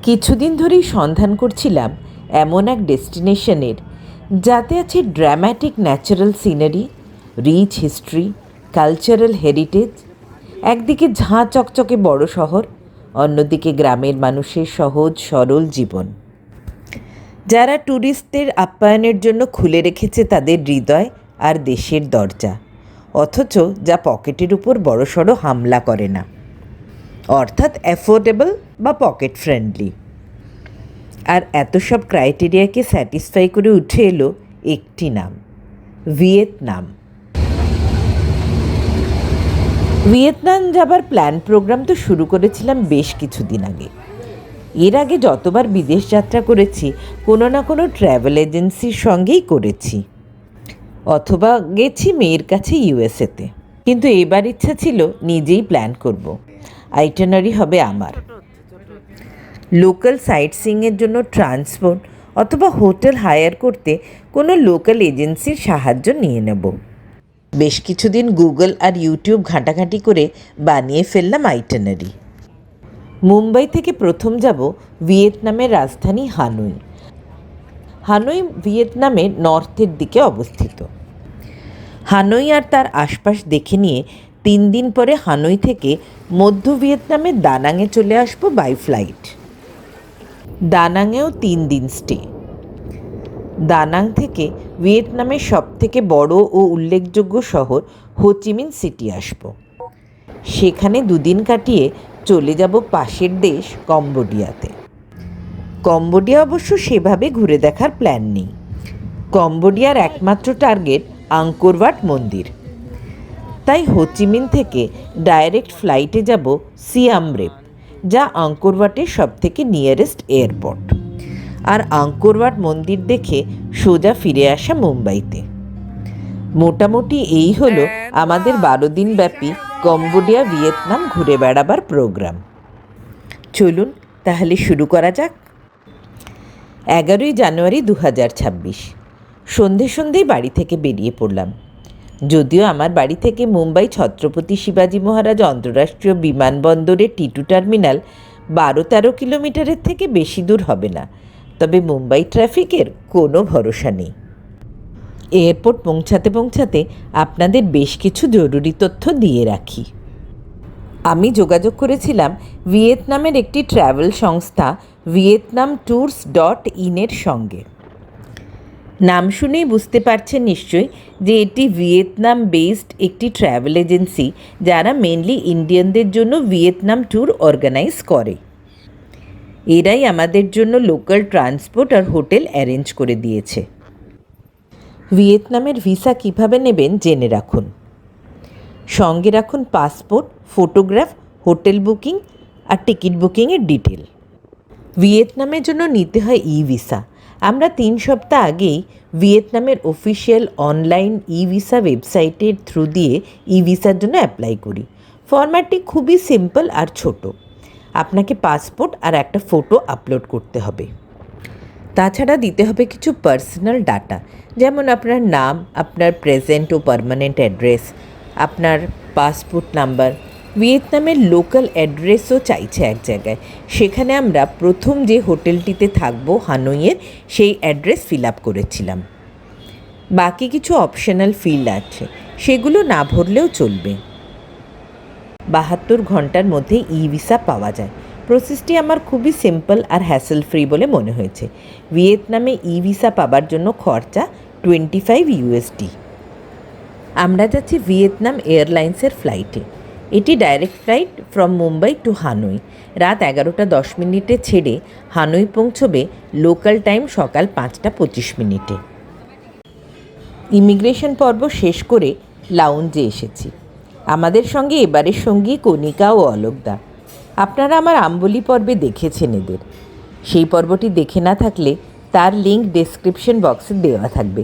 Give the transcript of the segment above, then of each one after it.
কিছুদিন ধরেই সন্ধান করছিলাম এমন এক ডেস্টিনেশনের যাতে আছে dramatic natural scenery, rich history, cultural heritage. একদিকে ঝাঁ চকচকে বড় শহর, অন্যদিকে গ্রামের মানুষের সহজ সরল জীবন, যারা ট্যুরিস্টদের আপ্যায়নের জন্য খুলে রেখেছে তাদের হৃদয় আর দেশের দরজা, অথচ যা পকেটের উপর বড়সড় হামলা করে না, অর্থাৎ অ্যাফোর্ডেবল বা পকেট ফ্রেন্ডলি। আর এত সব ক্রাইটেরিয়াকে স্যাটিসফাই করে উঠে এলো একটি নাম, ভিয়েতনাম। ভিয়েতনাম যাবার প্ল্যান প্রোগ্রাম তো শুরু করেছিলাম বেশ কিছুদিন আগে। এর আগে যতবার বিদেশ যাত্রা করেছি কোনো না কোনো ট্র্যাভেল এজেন্সির সঙ্গেই করেছি, অথবা গেছি মেয়ের কাছে ইউএসএতে। কিন্তু এবার ইচ্ছা ছিল নিজেই প্ল্যান করব, আইটিনারি হবে আমার। লোকাল সাইট সিইংয়ের জন্য ট্রান্সপোর্ট অথবা হোটেল হায়ার করতে কোনো লোকাল এজেন্সির সাহায্য নিয়ে নেব। বেশ কিছুদিন গুগল আর ইউটিউব ঘাঁটাঘাঁটি করে বানিয়ে ফেললাম আইটিনারি। মুম্বাই থেকে প্রথম যাব ভিয়েতনামের রাজধানী হানয়। হানয় ভিয়েতনামের নর্থের দিকে অবস্থিত। হানয় আর তার আশপাশ দেখে নিয়ে 3 দিন পরে হানয় থেকে মধ্য ভিয়েতনামের দানাংয়ে চলে আসবো বাই ফ্লাইট। দানাংয়েও 3 দিন স্টে। দানাং থেকে ভিয়েতনামের সবথেকে বড় ও উল্লেখযোগ্য শহর হোচিমিন সিটি আসব। সেখানে 2 দিন কাটিয়ে চলে যাব পাশের দেশ কম্বোডিয়াতে। কম্বোডিয়া অবশ্য সেভাবে ঘুরে দেখার প্ল্যান নেই। কম্বোডিয়ার একমাত্র টার্গেট আঙ্কোর ওয়াট মন্দির। তাই হোচিমিন থেকে ডাইরেক্ট ফ্লাইটে যাব সিয়াম রিপ, যা আঙ্কোর ওয়াটের সবথেকে নিয়ারেস্ট এয়ারপোর্ট। আর আঙ্কোর ওয়াট মন্দির দেখে সোজা ফিরে আসা মুম্বাইতে। মোটামুটি এই হলো আমাদের 12 দিন ব্যাপী কম্বোডিয়া ভিয়েতনাম ঘুরে বেড়াবার প্রোগ্রাম। চলুন তাহলে শুরু করা যাক। 11ই জানুয়ারি 2026 সন্ধেই বাড়ি থেকে বেরিয়ে পড়লাম। যদিও আমার বাড়ি থেকে মুম্বাই ছত্রপতি শিবাজি মহারাজ আন্তর্জাতিক বিমানবন্দরের টিটু টার্মিনাল 12-13 কিলোমিটারের থেকে বেশি দূর হবে না, তবে মুম্বাই ট্রাফিকের কোনো ভরসা নেই। এয়ারপোর্ট পৌঁছাতে আপনাদের বেশ কিছু জরুরি তথ্য দিয়ে রাখি। আমি যোগাযোগ করেছিলাম ভিয়েতনামের একটি ট্র্যাভেল সংস্থা vietnamtours.in-এর সঙ্গে। নাম শুনেই বুঝতে পারছেন নিশ্চয়ই যে এটি ভিয়েতনাম বেসড একটি ট্র্যাভেল এজেন্সি, যারা মেনলি ইন্ডিয়ানদের জন্য ভিয়েতনাম ট্যুর অর্গানাইজ করে। এরাই আমাদের জন্য লোকাল ট্রান্সপোর্ট আর হোটেল অ্যারেঞ্জ করে দিয়েছে। ভিয়েতনামের ভিসা কিভাবে নেবেন জেনে রাখুন। সঙ্গে রাখুন পাসপোর্ট, ফটোগ্রাফ, হোটেল বুকিং আর টিকিট বুকিংয়ের ডিটেল। ভিয়েতনামের জন্য নিতে হয় ই ভিসা। আমরা 3 সপ্তাহ আগেই ভিয়েতনামের অফিসিয়াল অনলাইন ই ভিসা ওয়েবসাইটের থ্রু দিয়ে ই ভিসার জন্য অ্যাপ্লাই করি। ফরম্যাটটি খুবই সিম্পল আর ছোট। আপনাকে পাসপোর্ট আর একটা ফটো আপলোড করতে হবে। তাছাড়া দিতে হবে কিছু পার্সোনাল ডাটা, যেমন আপনার নাম, আপনার প্রেজেন্ট ও পার্মানেন্ট অ্যাড্রেস, আপনার পাসপোর্ট নাম্বার। ভিয়েতনামের লোকাল অ্যাড্রেসও চাইছে এক জায়গায়। সেখানে আমরা প্রথম যে হোটেলটিতে থাকবো হানয়ের, সেই অ্যাড্রেস ফিল আপ করেছিলাম। বাকি কিছু অপশনাল ফিল্ড আছে, সেগুলো না ভরলেও চলবে। 72 ঘন্টার মধ্যে ই ভিসা পাওয়া যায়। প্রসেসটি আমার খুবই সিম্পল আর হ্যাসেল ফ্রি বলে মনে হয়েছে। ভিয়েতনামে ই ভিসা পাবার জন্য খরচা $25। আমরা যাচ্ছি ভিয়েতনাম এয়ারলাইন্সের ফ্লাইটে। এটি direct flight from Mumbai to Hanoi. রাত 11:10 ছেড়ে হানয় পৌঁছবে লোকাল টাইম সকাল 5:25। ইমিগ্রেশন পর্ব শেষ করে লাউঞ্জে এসেছি। আমাদের সঙ্গে এবারের সঙ্গী কণিকা ও অলোকদা। আপনারা আমার আম্বলি পর্বে দেখেছেন এদের। সেই পর্বটি দেখে না থাকলে তার লিঙ্ক ডেসক্রিপশন বক্সে দেওয়া থাকবে।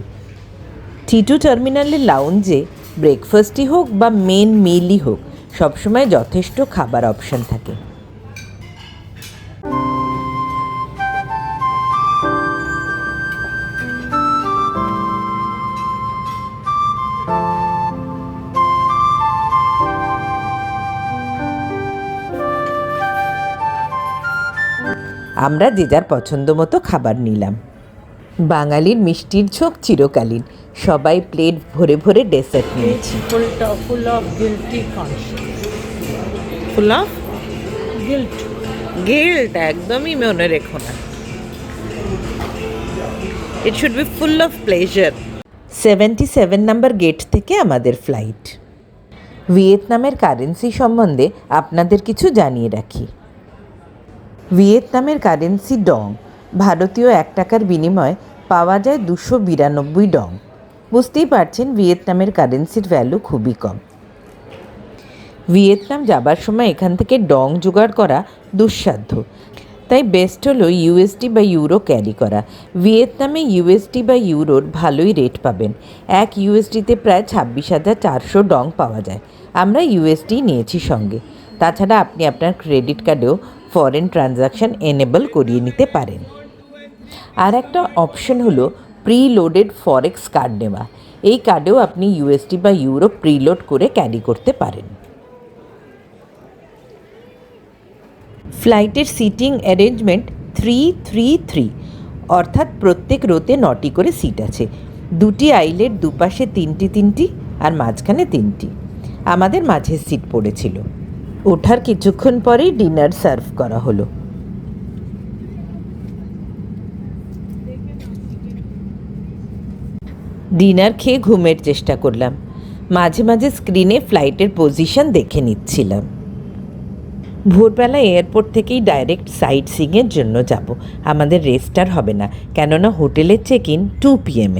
টিটু টার্মিনালের লাউঞ্জে ব্রেকফাস্টই হোক বা মেন মিলই হোক, সবসময় যথেষ্ট খাবার অপশন থাকে। আমরা যে যার পছন্দ মতো খাবার নিলাম। বাঙালির মিষ্টির ঝোঁক চিরকালীন, সবাই প্লেট ভরে ভরে ডেসার্ট নিয়েছি। full of guilty conscience. Full of Guilt. Guilt, একদমই মনে রেখো না। It should be full of pleasure. 77 number gate থেকে আমাদের ফ্লাইট। ভিয়েতনামের কারেন্সি সম্বন্ধে আপনাদের কিছু জানিয়ে রাখি। ভিয়েতনামের কারেন্সি ডং। ভারতীয় 1 টাকার বিনিময়ে পাওয়া যায় 292 ডং। বুঝতেই পারছেন ভিয়েতনামের কারেন্সির ভ্যালু খুবই কম। ভিয়েতনাম যাবার সময় এখান থেকে ডং জোগাড় করা দুঃসাধ্য, তাই বেস্ট হলো ইউএসডি বা ইউরো ক্যারি করা। ভিয়েতনামে ইউএসডি বা ইউরোর ভালোই রেট পাবেন। 1 ইউএসডিতে প্রায় 26,400 ডং পাওয়া যায়। আমরা ইউএসডি নিয়েছি সঙ্গে। তাছাড়া আপনি আপনার ক্রেডিট কার্ডেও ফরেন ট্রানজাকশান এনেবল করিয়ে নিতে পারেন। আর একটা অপশন হলো প্রি লোডেড ফরেক্স কার্ড নেওয়া। এই কার্ডেও আপনি ইউএসডি বা ইউরো প্রিলোড করে ক্যারি করতে পারেন। ফ্লাইটের সিটিং অ্যারেঞ্জমেন্ট 3-3-3, অর্থাৎ প্রত্যেক রোতে 9টি করে সিট আছে। 2টি আইলের দুপাশে 3টি আর মাঝখানে 3টি। আমাদের মাঝের সিট পড়েছিল। ওঠার কিছুক্ষণ পরেই ডিনার সার্ভ করা হলো। ডিনার খেয়ে ঘুমের চেষ্টা করলাম। মাঝে মাঝে স্ক্রিনে ফ্লাইটের পজিশন দেখে নিচ্ছিলাম। ভোরবেলা এয়ারপোর্ট থেকেই ডাইরেক্ট সাইট সিইংয়ের জন্য যাব। আমাদের রেস্ট আর হবে না, কেননা হোটেলের চেক ইন 2 PM।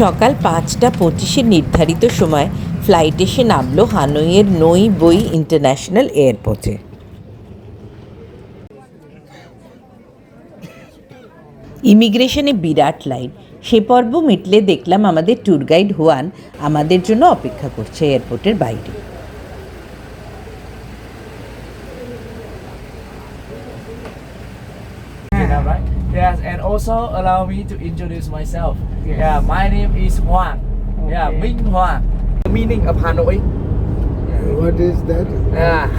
সকাল 5:25 নির্ধারিত সময় ফ্লাইট এসে নামলো হানইয়ের নই বই ইন্টারন্যাশনাল এয়ারপোর্টে। ইমিগ্রেশনে বিরাট লাইন। সে পর্ব মিটলে দেখলাম আমাদের ট্যুর গাইড হুয়ান আমাদের জন্য অপেক্ষা করছে এয়ারপোর্টের বাইরে। Yes, and also allow me to introduce myself. Yeah, my name is Huang. Yeah, Minh Huang. The meaning of Hanoi. What is that?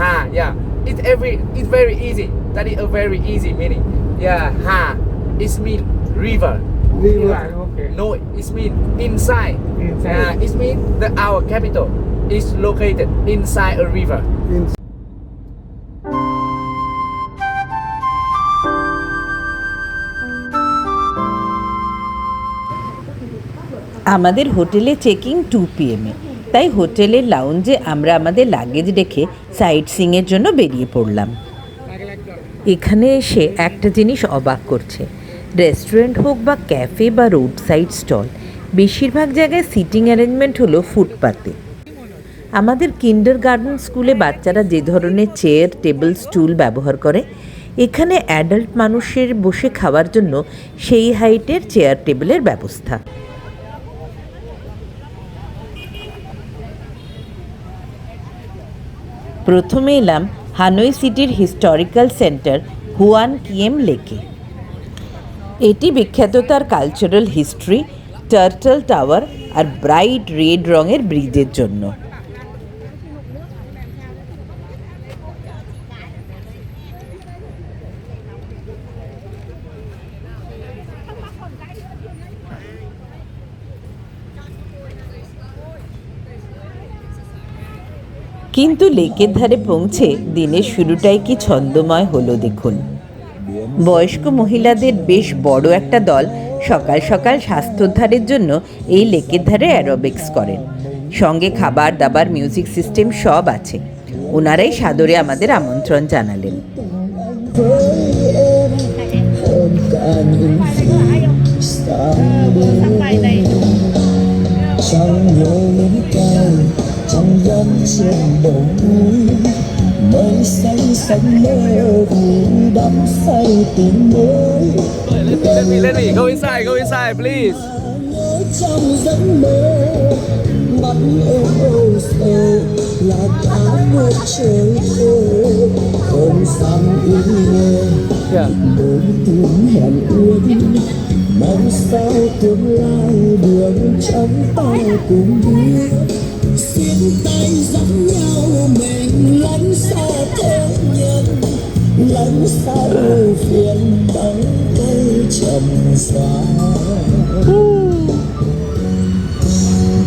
Ha. Yeah, it's very easy. That is a very easy meaning. Yeah, ha. It mean river. River. Okay. No, it mean inside. It mean that our capital is located inside a river. আমাদের হোটেলে checking 2 PM, তাই হোটেলের লাউঞ্জে আমরা আমাদের luggage রেখে site সিইংয়ের জন্য বেরিয়ে পড়লাম। এখানে এসে একটা জিনিস অবাক করছে, রেস্টুরেন্ট হোক বা ক্যাফে বা রোড সাইড স্টল, বেশিরভাগ জায়গায় সিটিং অ্যারেঞ্জমেন্ট হলো ফুটপাতে। আমাদের কিন্ডারগার্টেন স্কুলে বাচ্চারা যে ধরনের চেয়ার টেবিল স্টুল ব্যবহার করে, এখানে অ্যাডাল্ট মানুষের বসে খাওয়ার জন্য সেই হাইটের চেয়ার টেবিলের ব্যবস্থা। প্রথমে এলাম হানই সিটির হিস্টোরিক্যাল সেন্টার হুয়ান কিয়েম লেকে। এটি বিখ্যাত তার কালচারাল হিস্ট্রি, টার্টল টাওয়ার আর ব্রাইট রেড রঙের ব্রিজের জন্য। কিন্তু লেকের ধারে পৌঁছে দিনের শুরুটাই কি ছন্দময় হলো দেখুন। বয়স্ক মহিলাদের বেশ বড় একটা দল সকাল সকাল স্বাস্থ্যোদ্ধারের জন্য এই লেকের ধারে অ্যারোবিক্স করেন। সঙ্গে খাবার দাবার, মিউজিক সিস্টেম সব আছে। ওনারাই সাদরে আমাদের আমন্ত্রণ জানালেন। trong gấm trên bầu núi mây xanh xanh mơ vui đắm say tình mới. Let me go inside please. Trong giấc mơ mắt ôm âu sầu là cả một trời khơi không dám yên ngờ đôi tiếng hẹn ước mong sao tương lai đường trong tay cùng biết xiên tay dắt nhau mình lánh xa thế nhân lắng sao phiền đắng cay trầm xa.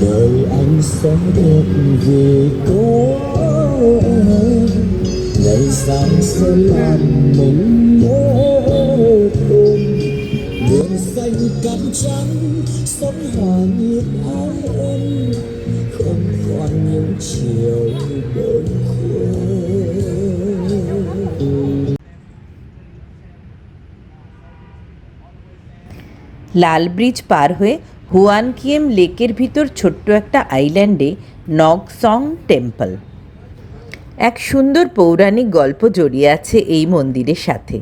Đời anh sẽ được vì có em, ngày sáng sẽ làm mình nhớ thương. Đường xanh cát trắng sống hòa như áo em, không còn những chiều đơn khuya. Lal bridge পার হয়ে হুয়ানকিয়েম লেকের ভিতর ছোট্ট একটা আইল্যান্ডে নগসং temple. এক সুন্দর পৌরাণিক গল্প জড়িয়ে আছে এই মন্দিরের সাথে।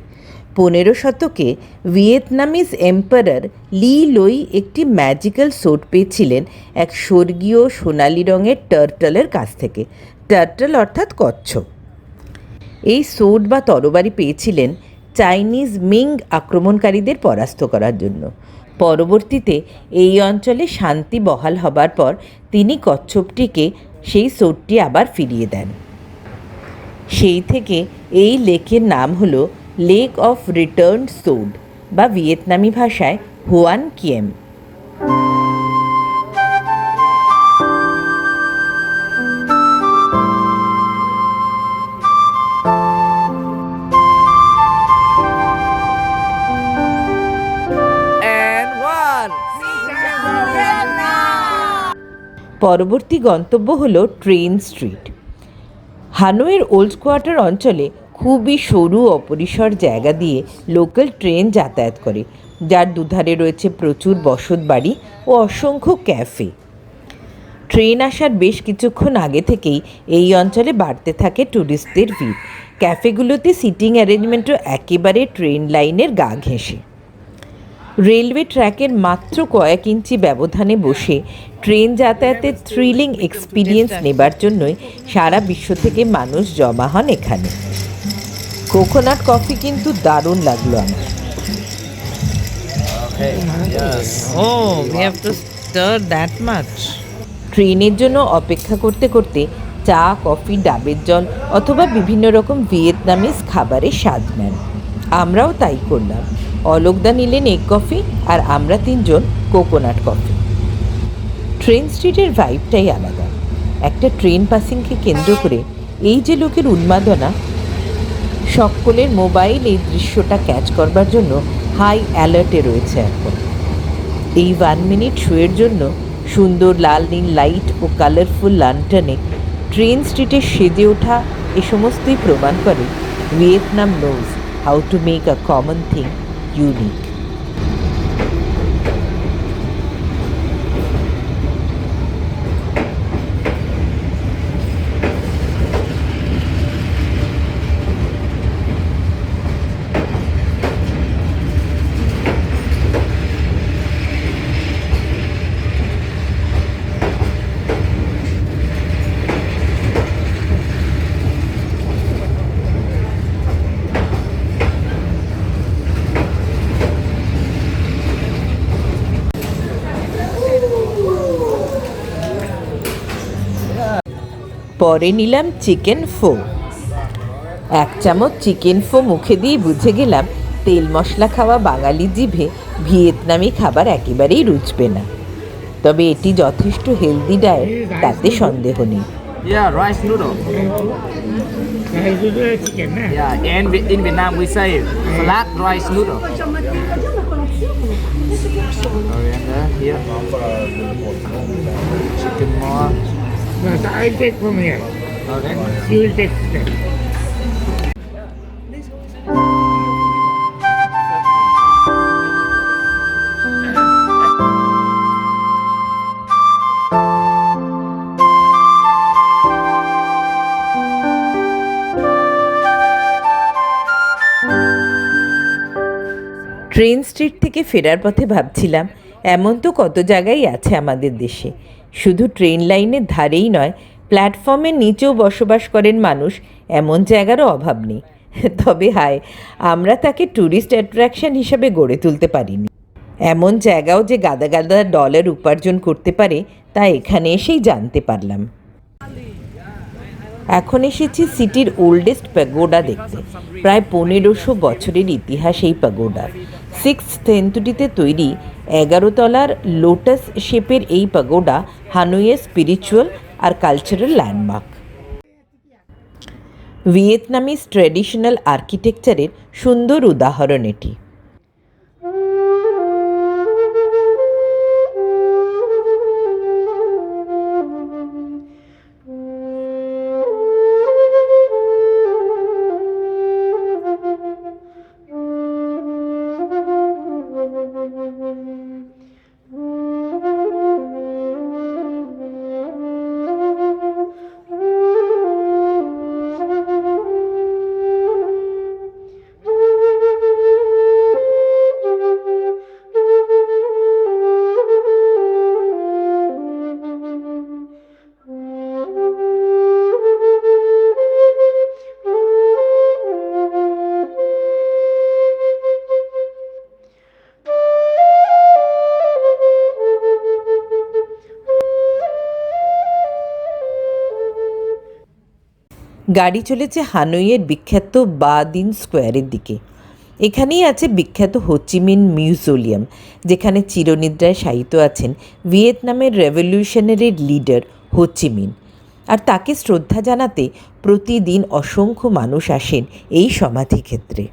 15 শতকে ভিয়েতনামিজ এম্পারার লি লোই একটি ম্যাজিক্যাল সোড পেয়েছিলেন এক স্বর্গীয় সোনালি রঙের টার্টলের কাছ থেকে। টার্টল অর্থাৎ কচ্ছপ। এই সোড বা তরবারি পেয়েছিলেন চাইনিজ মিং আক্রমণকারীদের পরাস্ত করার জন্য। পরবর্তীতে এই অঞ্চলে শান্তি বহাল হবার পর তিনি কচ্ছপটিকে সেই সোডটি আবার ফিরিয়ে দেন। সেই থেকে এই লেকের নাম হলো লেক অফ রিটার্নড সোড বা ভিয়েতনামি ভাষায় হুয়ান কিয়েম। পরবর্তী গন্তব্য হলো ট্রেন স্ট্রিট। হানয়ের ওল্ড কোয়ার্টার অঞ্চলে খুবই সরু অপরিসর জায়গা দিয়ে লোকাল ট্রেন যাতায়াত করে, যার দুধারে রয়েছে প্রচুর বসত বাড়ি ও অসংখ্য ক্যাফে। ট্রেন আসার বেশ কিছুক্ষণ আগে থেকেই এই অঞ্চলে বাড়তে থাকে ট্যুরিস্টদের ভিড়। ক্যাফেগুলোতে সিটিং অ্যারেঞ্জমেন্টও একেবারে ট্রেন লাইনের গা ঘেঁষে। রেলওয়ে ট্র্যাকের মাত্র কয়েক ইঞ্চি ব্যবধানে বসে ট্রেন যাতায়াতের থ্রিলিং এক্সপিরিয়েন্স নেবার জন্যই সারা বিশ্ব থেকে মানুষ জমা হন এখানে। কোকোনাট কফি কিন্তু দারুণ লাগলো আমার। ট্রেনের জন্য অপেক্ষা করতে করতে চা, কফি, ডাবের জল অথবা বিভিন্ন রকম ভিয়েতনামিজ খাবারের স্বাদ নেন। আমরাও তাই করলাম। অলোকদা নিলেন এগ কফি আর আমরা 3 জন কোকোনাট কফি। ট্রেন স্ট্রিটের ভাইবটাই আলাদা। একটা ট্রেন পাসিংকে কেন্দ্র করে এই যে লোকের উন্মাদনা, সকলের মোবাইল এই দৃশ্যটা ক্যাচ করবার জন্য হাই অ্যালার্টে রয়েছে এখন। এই 1 মিনিট শোয়ের জন্য সুন্দর লাল নীল লাইট ও কালারফুল লান্টার্নে ট্রেন স্ট্রিটে সেজে ওঠা এ সমস্তই প্রমাণ করে Vietnam knows how to make a common thing unique. পরে নিলাম চিকেন ফো। 1 চামচ চিকেন ফো মুখে দিয়ে বুঝে গেলাম তেল মশলা খাওয়া বাঙালি জিভে ভিয়েতনামি খাবার একেবারেই রুচবে না। তবে এটি যথেষ্ট হেলদি ডায়েট, তাতে সন্দেহ নেই। Rice noodle. Yeah, and in Vietnam we say flat rice noodle. Coriander here. Chicken more. No, so I'll take from here. Okay. You will take that. Train street থেকে ফেরার পথে ভাবছিলাম এমন তো কত জায়গায় আছে আমাদের দেশে। শুধু ট্রেন লাইনের ধারেই নয়, প্ল্যাটফর্মের নিচেও বসবাস করেন মানুষ, এমন জায়গারও অভাব নেই। তবে হায়, আমরা তাকে ট্যুরিস্ট অ্যাট্রাকশন হিসাবে গড়ে তুলতে পারিনি। এমন জায়গাও যে গাদা গাদা ডলার উপার্জন করতে পারে তা এখানে এসেই জানতে পারলাম। এখন এসেছি সিটির ওল্ডেস্ট প্যাগোডা দেখতে। প্রায় 1500 বছরের ইতিহাস এই প্যাগোডার। 6th সেঞ্চুরিতে তৈরি 11 তলার লোটাস শেপের এই প্যাগোডা হানয়ের স্পিরিচুয়াল আর কালচারাল ল্যান্ডমার্ক। ভিয়েতনামিজ ট্র্যাডিশনাল আর্কিটেকচারের সুন্দর উদাহরণ এটি। গাড়ি চলেছে হানয়ের বিখ্যাত বা দিন স্কোয়ারের দিকে। এখানেই আছে বিখ্যাত হোচিমিন মিউজিয়াম, যেখানে চিরনিদ্রায় শায়িত আছেন ভিয়েতনামের রেভলিউশনারি লিডার হোচিমিন। আর তাকে শ্রদ্ধা জানাতে প্রতিদিন অসংখ্য মানুষ আসেন এই সমাধিক্ষেত্রে।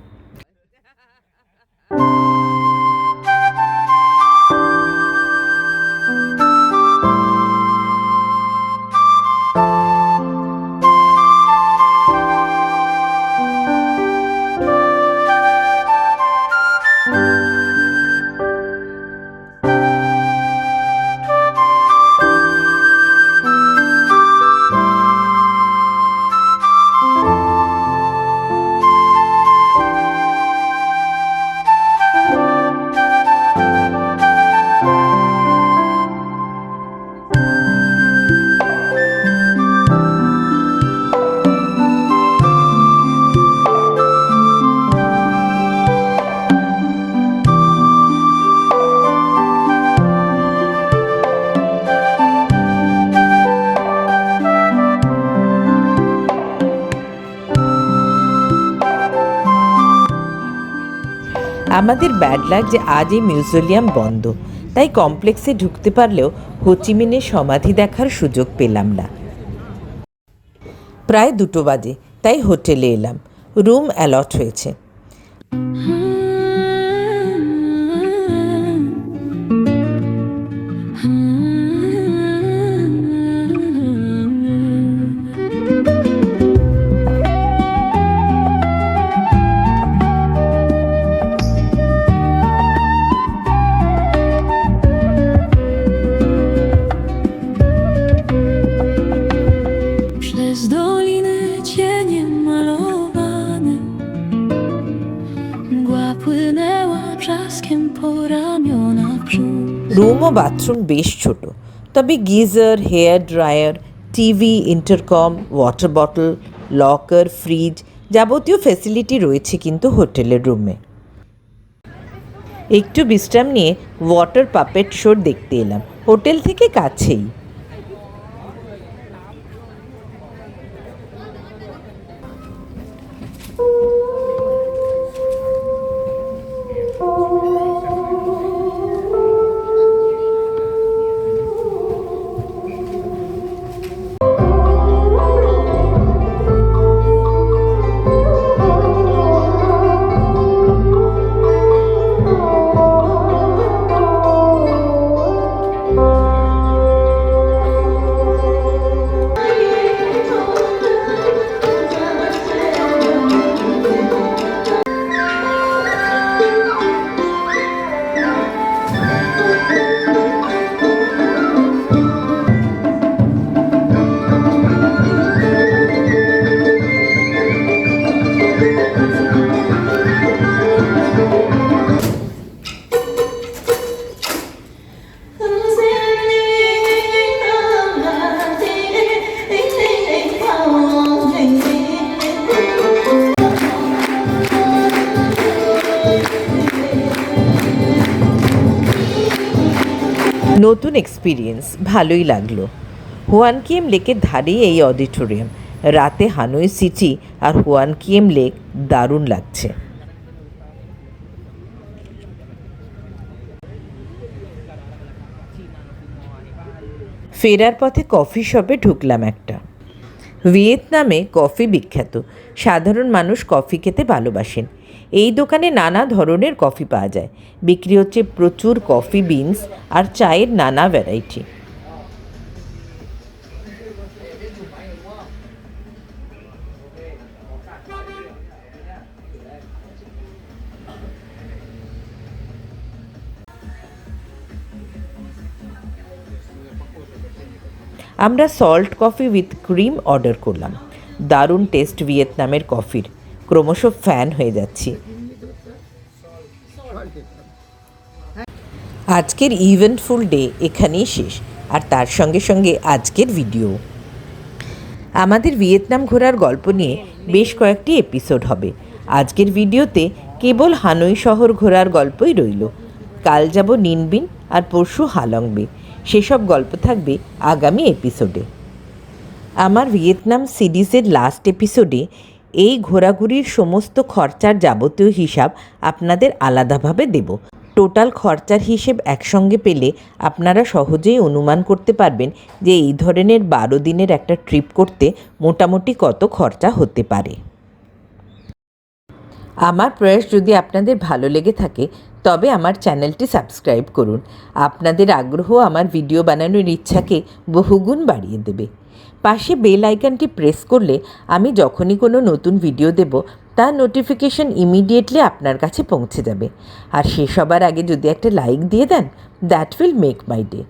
আমাদের ব্যাড লাক যে আজ এই মিউজিয়াম বন্ধ, তাই কমপ্লেক্সে ঢুকতে পারলেও হোচিমিনের সমাধি দেখার সুযোগ পেলাম না। প্রায় 2 বাজে, তাই হোটেলে এলাম। রুম অ্যালট হয়েছে। Przez doliny cienie malowane, mgła płynęła brzaskiem po ramionach brzuch. Room ও বাথরুম বেশ ছোট, তবে geyser, hair dryer, TV, intercom, water bottle, locker, fridge যাবতীয় ফ্যাসিলিটি রয়েছে কিন্তু হোটেলের রুমে। একটু বিশ্রাম নিয়ে ওয়াটার পাপেট শো দেখতে এলাম, হোটেল থেকে কাছেই। নতুন এক্সপিরিয়েন্স, ভালোই লাগলো। হোয়ান কিয়েম লেকের ধারেই এই অডিটোরিয়াম। রাতে হানই সিটি আর হুয়ান কিয়েম লেক দারুণ লাগছে। ফেরার পথে কফি শপে ঢুকলাম একটা। ভিয়েতনামে কফি বিখ্যাত, সাধারণ মানুষ কফি খেতে ভালোবাসেন। এই দোকানে নানা ধরনের কফি পাওয়া যায়, বিক্রি হচ্ছে প্রচুর কফি বিনস আর চায়ের নানা ভ্যারাইটি। আমরা salt coffee with cream order করলাম। দারুণ টেস্ট ভিয়েতনামের কফির, ক্রমশ ফ্যান হয়ে যাচ্ছি। আজকের ইভেন্টফুল ডে এখানেই শেষ, আর তার সঙ্গে সঙ্গে আজকের ভিডিও। আমাদের ভিয়েতনাম ঘোরার গল্প নিয়ে বেশ কয়েকটি এপিসোড হবে। আজকের ভিডিওতে কেবল হানই শহর ঘোরার গল্পই রইল। কাল যাব নিনবিন আর পরশু হালংবে, সেসব গল্প থাকবে আগামী এপিসোডে। আমার ভিয়েতনাম সিরিজের লাস্ট এপিসোডে এই ঘোরাঘুরির সমস্ত খরচার যাবতীয় হিসাব আপনাদের আলাদাভাবে দেব। টোটাল খরচার হিসেব একসঙ্গে পেলে আপনারা সহজেই অনুমান করতে পারবেন যে এই ধরনের 12 দিনের একটা ট্রিপ করতে মোটামুটি কত খরচা হতে পারে। আমার প্রয়াস যদি আপনাদের ভালো লেগে থাকে তবে আমার চ্যানেলটি সাবস্ক্রাইব করুন। আপনাদের আগ্রহ আমার ভিডিও বানানোর ইচ্ছাকে বহুগুণ বাড়িয়ে দেবে। পাশে বেল আইকনটি প্রেস করলে আমি যখনই কোনো নতুন ভিডিও দেব তার নোটিফিকেশন ইমিডিয়েটলি আপনার কাছে পৌঁছে যাবে। আর সবার আগে যদি একটা লাইক দিয়ে দেন, that will make my day.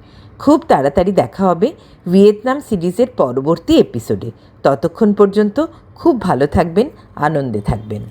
খুব তাড়াতাড়ি দেখা হবে ভিয়েতনাম সিরিজের পরবর্তী এপিসোডে। ততক্ষণ পর্যন্ত খুব ভালো থাকবেন, আনন্দে থাকবেন।